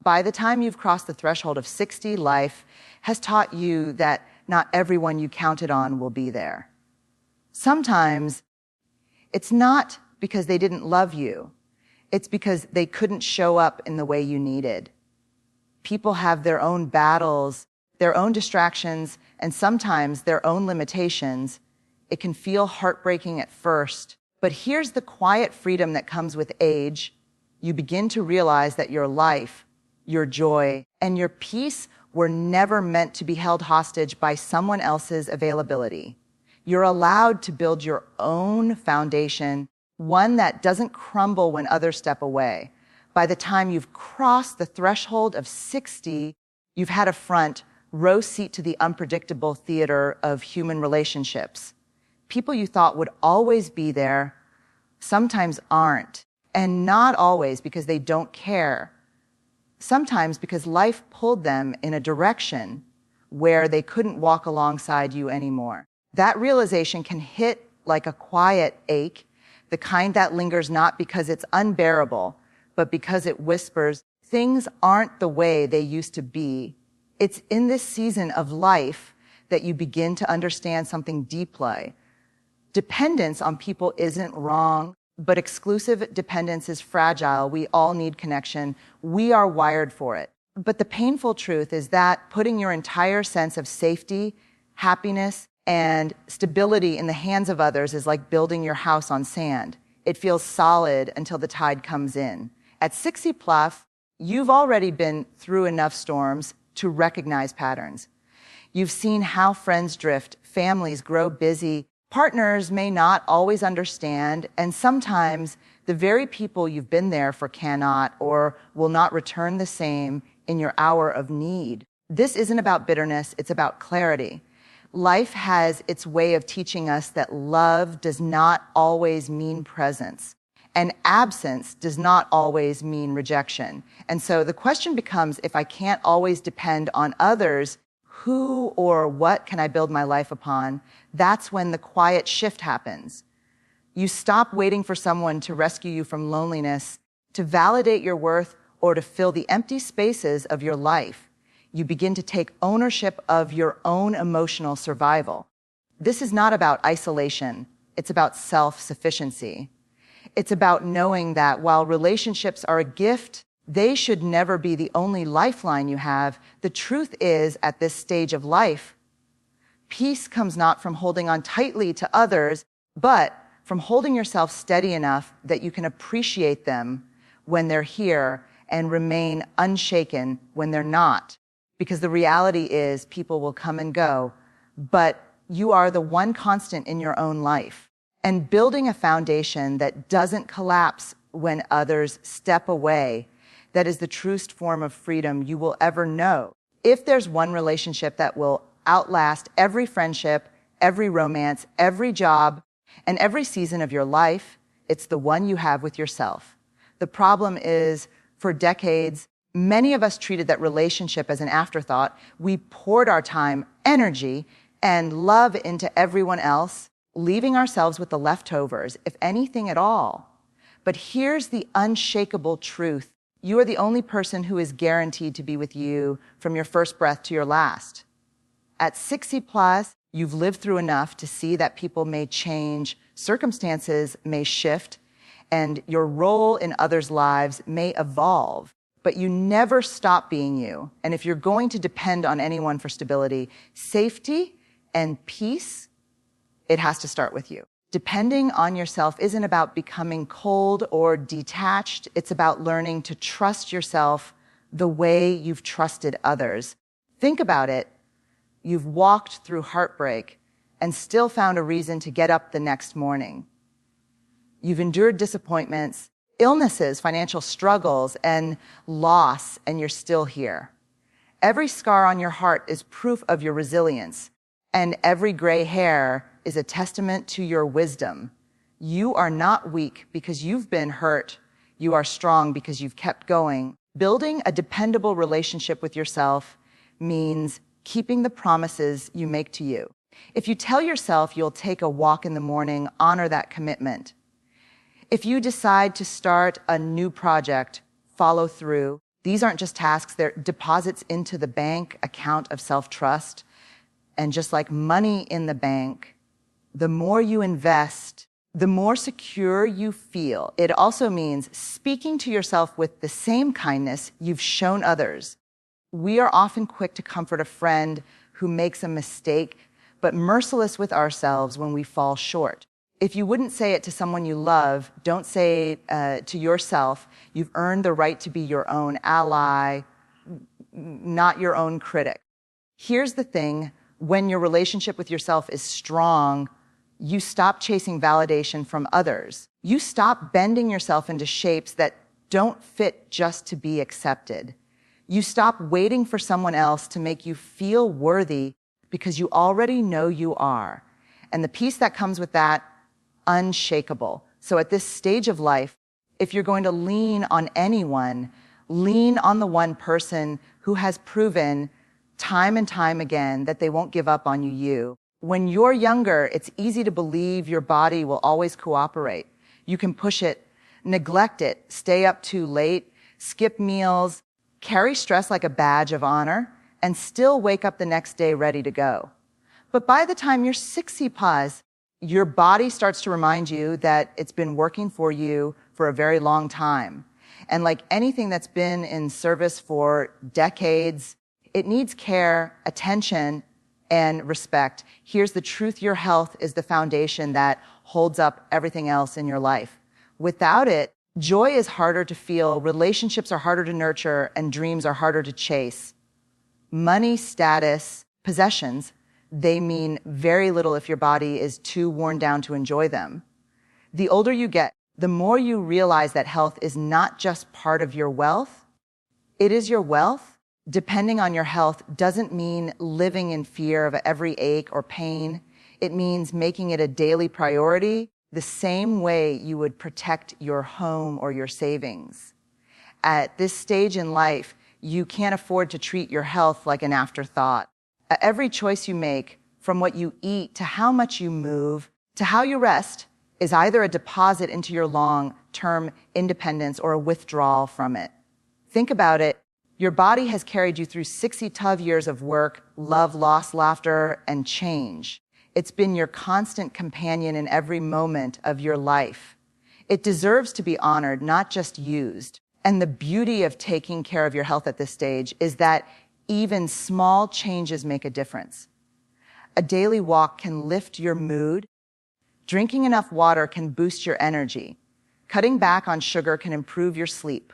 By the time you've crossed the threshold of 60, life has taught you that not everyone you counted on will be there. Sometimes it's not because they didn't love you. It's because they couldn't show up in the way you needed. People have their own battles, their own distractions, and sometimes their own limitations. It can feel heartbreaking at first, but here's the quiet freedom that comes with age. You begin to realize that your life, your joy, and your peace were never meant to be held hostage by someone else's availability. You're allowed to build your own foundation, one that doesn't crumble when others step away. By the time you've crossed the threshold of 60, you've had a front row seat to the unpredictable theater of human relationships. People you thought would always be there sometimes aren't, and not always because they don't care. Sometimes because life pulled them in a direction where they couldn't walk alongside you anymore. That realization can hit like a quiet ache, the kind that lingers not because it's unbearable, but because it whispers, things aren't the way they used to be. It's in this season of life that you begin to understand something deeply. Dependence on people isn't wrong, but exclusive dependence is fragile. We all need connection. We are wired for it. But the painful truth is that putting your entire sense of safety, happiness, and stability in the hands of others is like building your house on sand. It feels solid until the tide comes in. At 60 plus, you've already been through enough storms to recognize patterns. You've seen how friends drift, families grow busy, partners may not always understand, and sometimes the very people you've been there for cannot or will not return the same in your hour of need. This isn't about bitterness, it's about clarity. Life has its way of teaching us that love does not always mean presence, and absence does not always mean rejection. And so the question becomes, if I can't always depend on others, who or what can I build my life upon? That's when the quiet shift happens. You stop waiting for someone to rescue you from loneliness, to validate your worth, or to fill the empty spaces of your life. You begin to take ownership of your own emotional survival. This is not about isolation. It's about self-sufficiency. It's about knowing that while relationships are a gift, they should never be the only lifeline you have. The truth is, at this stage of life, peace comes not from holding on tightly to others, but from holding yourself steady enough that you can appreciate them when they're here and remain unshaken when they're not. Because the reality is people will come and go, but you are the one constant in your own life. And building a foundation that doesn't collapse when others step away, that is the truest form of freedom you will ever know. If there's one relationship that will outlast every friendship, every romance, every job, and every season of your life, it's the one you have with yourself. The problem is, for decades, many of us treated that relationship as an afterthought. We poured our time, energy, and love into everyone else, leaving ourselves with the leftovers, if anything at all. But here's the unshakable truth. You are the only person who is guaranteed to be with you from your first breath to your last. At 60 plus, you've lived through enough to see that people may change, circumstances may shift, and your role in others' lives may evolve. But you never stop being you. And if you're going to depend on anyone for stability, safety, and peace, it has to start with you. Depending on yourself isn't about becoming cold or detached. It's about learning to trust yourself the way you've trusted others. Think about it. You've walked through heartbreak and still found a reason to get up the next morning. You've endured disappointments, illnesses, financial struggles, and loss, and you're still here. Every scar on your heart is proof of your resilience, and every gray hair is a testament to your wisdom. You are not weak because you've been hurt. You are strong because you've kept going. Building a dependable relationship with yourself means keeping the promises you make to you. If you tell yourself you'll take a walk in the morning, honor that commitment. If you decide to start a new project, follow through. These aren't just tasks, they're deposits into the bank account of self-trust. And just like money in the bank, the more you invest, the more secure you feel. It also means speaking to yourself with the same kindness you've shown others. We are often quick to comfort a friend who makes a mistake, but merciless with ourselves when we fall short. If you wouldn't say it to someone you love, don't say it to yourself. You've earned the right to be your own ally, not your own critic. Here's the thing, when your relationship with yourself is strong, you stop chasing validation from others. You stop bending yourself into shapes that don't fit just to be accepted. You stop waiting for someone else to make you feel worthy because you already know you are. And the peace that comes with that, unshakable. So at this stage of life, if you're going to lean on anyone, lean on the one person who has proven time and time again that they won't give up on you. When you're younger, it's easy to believe your body will always cooperate. You can push it, neglect it, stay up too late, skip meals, carry stress like a badge of honor, and still wake up the next day ready to go. But by the time you're 60 plus, your body starts to remind you that it's been working for you for a very long time. And like anything that's been in service for decades, it needs care, attention, and respect. Here's the truth: your health is the foundation that holds up everything else in your life. Without it, joy is harder to feel, relationships are harder to nurture, and dreams are harder to chase. Money, status, possessions, they mean very little if your body is too worn down to enjoy them. The older you get, the more you realize that health is not just part of your wealth, it is your wealth. Depending on your health doesn't mean living in fear of every ache or pain. It means making it a daily priority, the same way you would protect your home or your savings. At this stage in life, you can't afford to treat your health like an afterthought. Every choice you make, from what you eat to how much you move to how you rest, is either a deposit into your long-term independence or a withdrawal from it. Think about it. Your body has carried you through 60 tough years of work, love, loss, laughter, and change. It's been your constant companion in every moment of your life. It deserves to be honored, not just used. And the beauty of taking care of your health at this stage is that even small changes make a difference. A daily walk can lift your mood. Drinking enough water can boost your energy. Cutting back on sugar can improve your sleep.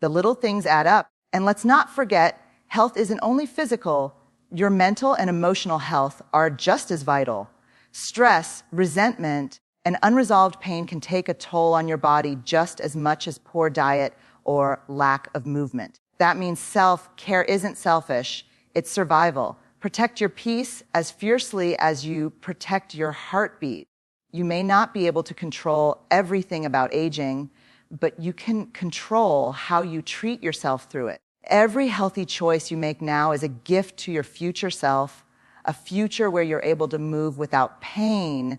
The little things add up. And let's not forget, health isn't only physical. Your mental and emotional health are just as vital. Stress, resentment, and unresolved pain can take a toll on your body just as much as poor diet or lack of movement. That means self-care isn't selfish, it's survival. Protect your peace as fiercely as you protect your heartbeat. You may not be able to control everything about aging, but you can control how you treat yourself through it. Every healthy choice you make now is a gift to your future self, a future where you're able to move without pain,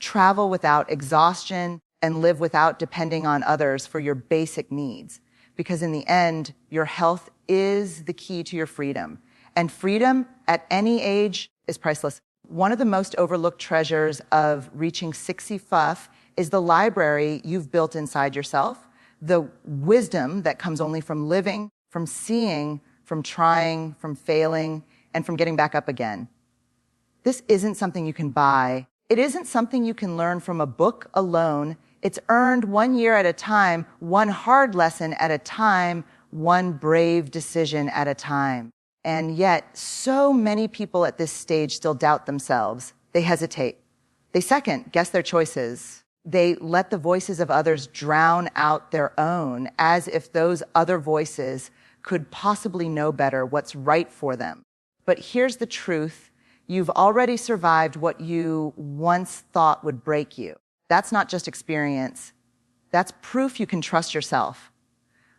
travel without exhaustion, and live without depending on others for your basic needs. Because in the end, your health is the key to your freedom. And freedom at any age is priceless. One of the most overlooked treasures of reaching 60 fuff is the library you've built inside yourself, the wisdom that comes only from living, from seeing, from trying, from failing, and from getting back up again. This isn't something you can buy. It isn't something you can learn from a book alone. It's earned 1 year at a time, one hard lesson at a time, one brave decision at a time. And yet, so many people at this stage still doubt themselves. They hesitate. They second-guess their choices. They let the voices of others drown out their own, as if those other voices could possibly know better what's right for them. But here's the truth. You've already survived what you once thought would break you. That's not just experience. That's proof you can trust yourself.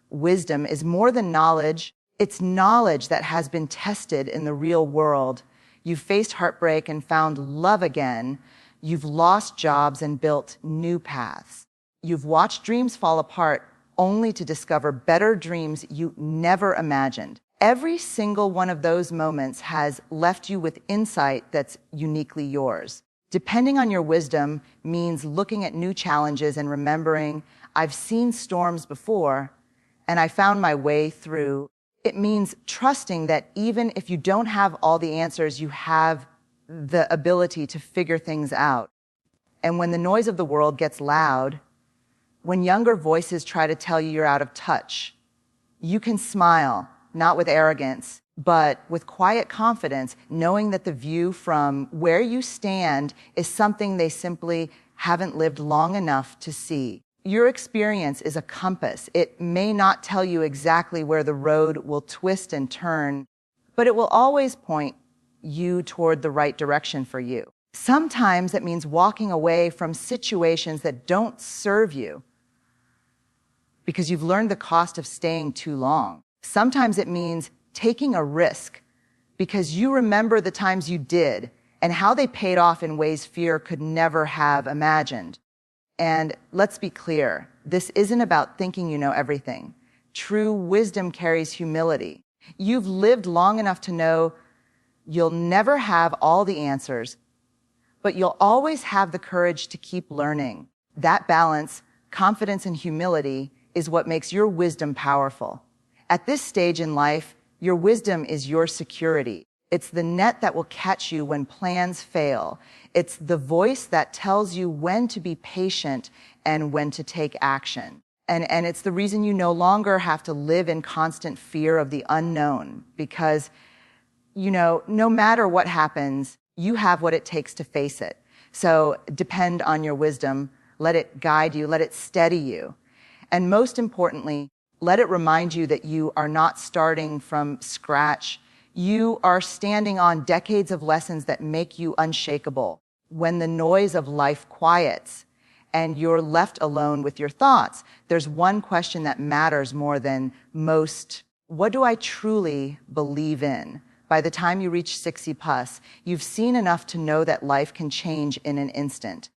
Wisdom is more than knowledge. It's knowledge that has been tested in the real world. You've faced heartbreak and found love again. You've lost jobs and built new paths. You've watched dreams fall apart, only to discover better dreams you never imagined. Every single one of those moments has left you with insight that's uniquely yours. Depending on your wisdom means looking at new challenges and remembering, I've seen storms before, and I found my way through. It means trusting that even if you don't have all the answers, you have the ability to figure things out. And when the noise of the world gets loud, when younger voices try to tell you you're out of touch, you can smile, not with arrogance, but with quiet confidence, knowing that the view from where you stand is something they simply haven't lived long enough to see. Your experience is a compass. It may not tell you exactly where the road will twist and turn, but it will always point you toward the right direction for you. Sometimes it means walking away from situations that don't serve you because you've learned the cost of staying too long. Sometimes it means taking a risk because you remember the times you did and how they paid off in ways fear could never have imagined. And let's be clear, this isn't about thinking you know everything. True wisdom carries humility. You've lived long enough to know you'll never have all the answers, but you'll always have the courage to keep learning. That balance, confidence and humility, is what makes your wisdom powerful. At this stage in life, your wisdom is your security. It's the net that will catch you when plans fail. It's the voice that tells you when to be patient and when to take action. And it's the reason you no longer have to live in constant fear of the unknown because, no matter what happens, you have what it takes to face it. So depend on your wisdom. Let it guide you. Let it steady you. And most importantly, let it remind you that you are not starting from scratch. You are standing on decades of lessons that make you unshakable. When the noise of life quiets and you're left alone with your thoughts, there's one question that matters more than most. What do I truly believe in? By the time you reach 60 plus, you've seen enough to know that life can change in an instant.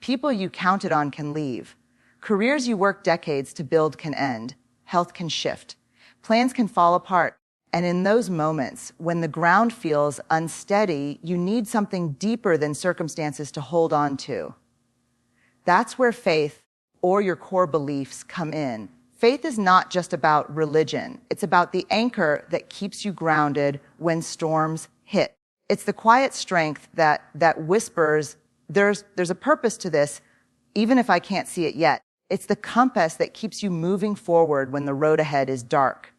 People you counted on can leave. Careers you worked decades to build can end. Health can shift. Plans can fall apart. And in those moments, when the ground feels unsteady, you need something deeper than circumstances to hold on to. That's where faith or your core beliefs come in. Faith is not just about religion. It's about the anchor that keeps you grounded when storms hit. It's the quiet strength that whispers, there's a purpose to this, even if I can't see it yet. It's the compass that keeps you moving forward when the road ahead is dark.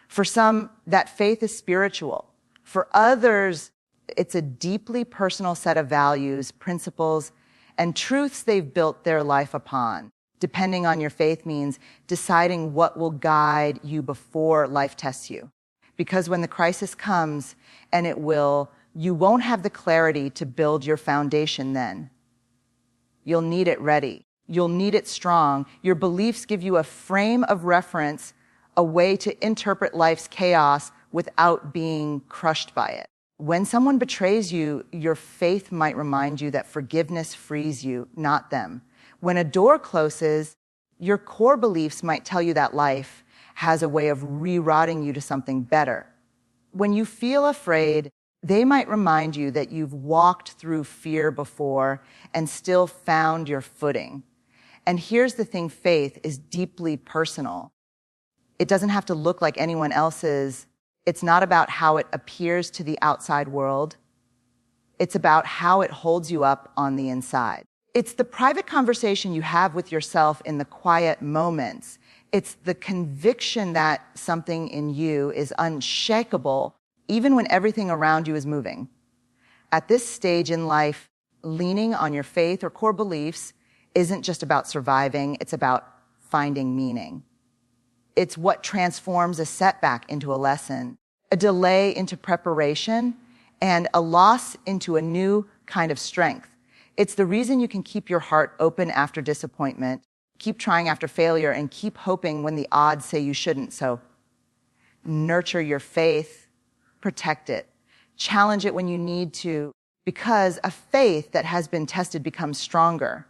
For some, that faith is spiritual. For others, it's a deeply personal set of values, principles, and truths they've built their life upon. Depending on your faith means deciding what will guide you before life tests you. Because when the crisis comes, and it will, you won't have the clarity to build your foundation then. You'll need it ready. You'll need it strong. Your beliefs give you a frame of reference, a way to interpret life's chaos without being crushed by it. When someone betrays you, your faith might remind you that forgiveness frees you, not them. When a door closes, your core beliefs might tell you that life has a way of rerouting you to something better. When you feel afraid, they might remind you that you've walked through fear before and still found your footing. And here's the thing, faith is deeply personal. It doesn't have to look like anyone else's. It's not about how it appears to the outside world. It's about how it holds you up on the inside. It's the private conversation you have with yourself in the quiet moments. It's the conviction that something in you is unshakable, even when everything around you is moving. At this stage in life, leaning on your faith or core beliefs isn't just about surviving, it's about finding meaning. It's what transforms a setback into a lesson, a delay into preparation, and a loss into a new kind of strength. It's the reason you can keep your heart open after disappointment, keep trying after failure, and keep hoping when the odds say you shouldn't. So nurture your faith, protect it, challenge it when you need to, because a faith that has been tested becomes stronger.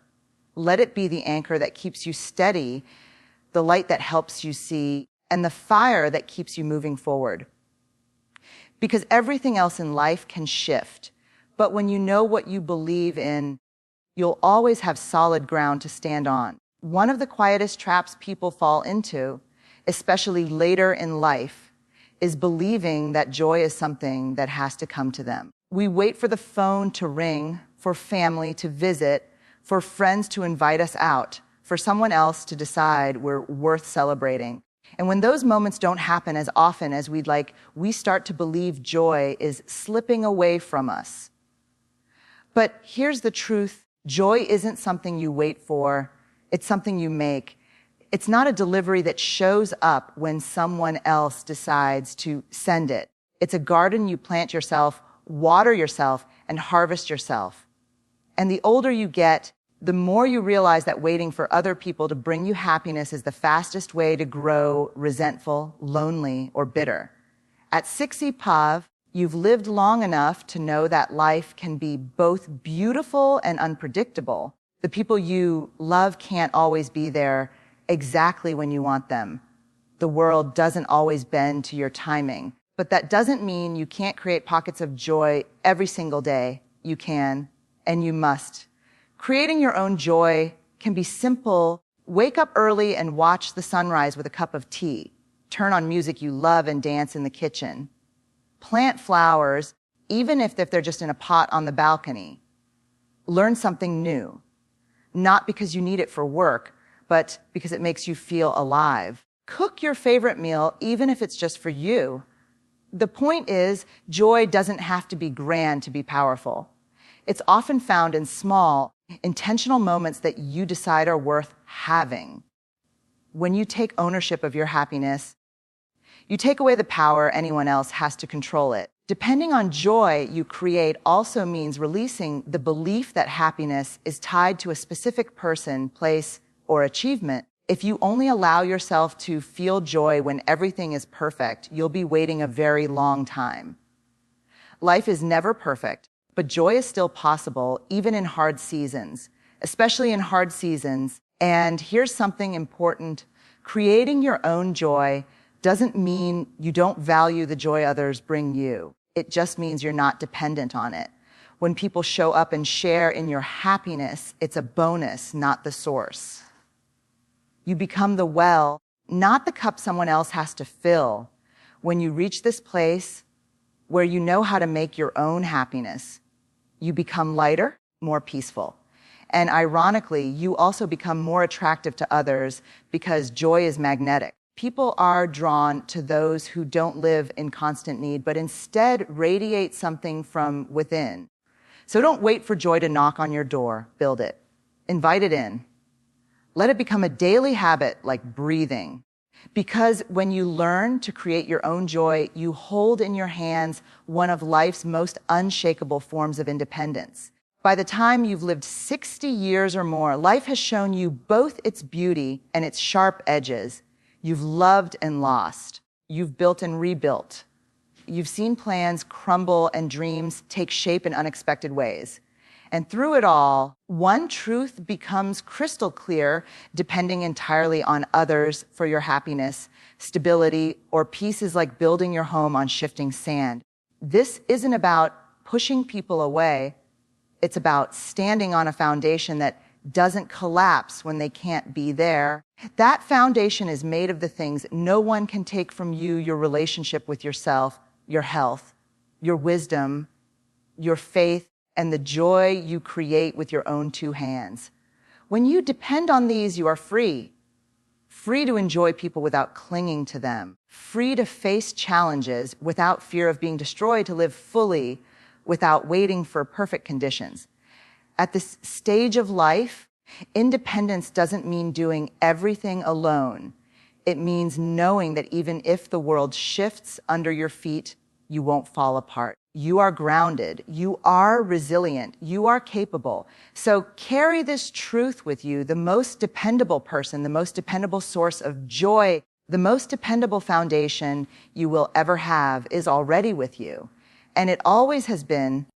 Let it be the anchor that keeps you steady the light that helps you see, and the fire that keeps you moving forward. Because everything else in life can shift, but when you know what you believe in, you'll always have solid ground to stand on. One of the quietest traps people fall into, especially later in life, is believing that joy is something that has to come to them. We wait for the phone to ring, for family to visit, for friends to invite us out, for someone else to decide we're worth celebrating. And when those moments don't happen as often as we'd like, we start to believe joy is slipping away from us. But here's the truth. Joy isn't something you wait for. It's something you make. It's not a delivery that shows up when someone else decides to send it. It's a garden you plant yourself, water yourself, and harvest yourself. And the older you get, the more you realize that waiting for other people to bring you happiness is the fastest way to grow resentful, lonely, or bitter. At 60 POV, you've lived long enough to know that life can be both beautiful and unpredictable. The people you love can't always be there exactly when you want them. The world doesn't always bend to your timing. But that doesn't mean you can't create pockets of joy every single day. You can, and you must. Creating your own joy can be simple. Wake up early and watch the sunrise with a cup of tea. Turn on music you love and dance in the kitchen. Plant flowers, even if they're just in a pot on the balcony. Learn something new, not because you need it for work, but because it makes you feel alive. Cook your favorite meal, even if it's just for you. The point is, joy doesn't have to be grand to be powerful. It's often found in small, intentional moments that you decide are worth having. When you take ownership of your happiness, you take away the power anyone else has to control it. Depending on joy you create also means releasing the belief that happiness is tied to a specific person, place, or achievement. If you only allow yourself to feel joy when everything is perfect, you'll be waiting a very long time. Life is never perfect, but joy is still possible, even in hard seasons, especially in hard seasons. And here's something important. Creating your own joy doesn't mean you don't value the joy others bring you. It just means you're not dependent on it. When people show up and share in your happiness, it's a bonus, not the source. You become the well, not the cup someone else has to fill. When you reach this place where you know how to make your own happiness, you become lighter, more peaceful. And ironically, you also become more attractive to others because joy is magnetic. People are drawn to those who don't live in constant need, but instead radiate something from within. So don't wait for joy to knock on your door. Build it. Invite it in. Let it become a daily habit like breathing. Because when you learn to create your own joy, you hold in your hands one of life's most unshakable forms of independence. By the time you've lived 60 years or more, life has shown you both its beauty and its sharp edges. You've loved and lost. You've built and rebuilt. You've seen plans crumble and dreams take shape in unexpected ways. And through it all, one truth becomes crystal clear, depending entirely on others for your happiness, stability, or peace is like building your home on shifting sand. This isn't about pushing people away. It's about standing on a foundation that doesn't collapse when they can't be there. That foundation is made of the things no one can take from you: your relationship with yourself, your health, your wisdom, your faith, and the joy you create with your own two hands. When you depend on these, you are free. Free to enjoy people without clinging to them. Free to face challenges without fear of being destroyed, to live fully without waiting for perfect conditions. At this stage of life, independence doesn't mean doing everything alone. It means knowing that even if the world shifts under your feet, you won't fall apart. You are grounded. You are resilient. You are capable. So carry this truth with you. The most dependable person, the most dependable source of joy, the most dependable foundation you will ever have is already with you. And it always has been,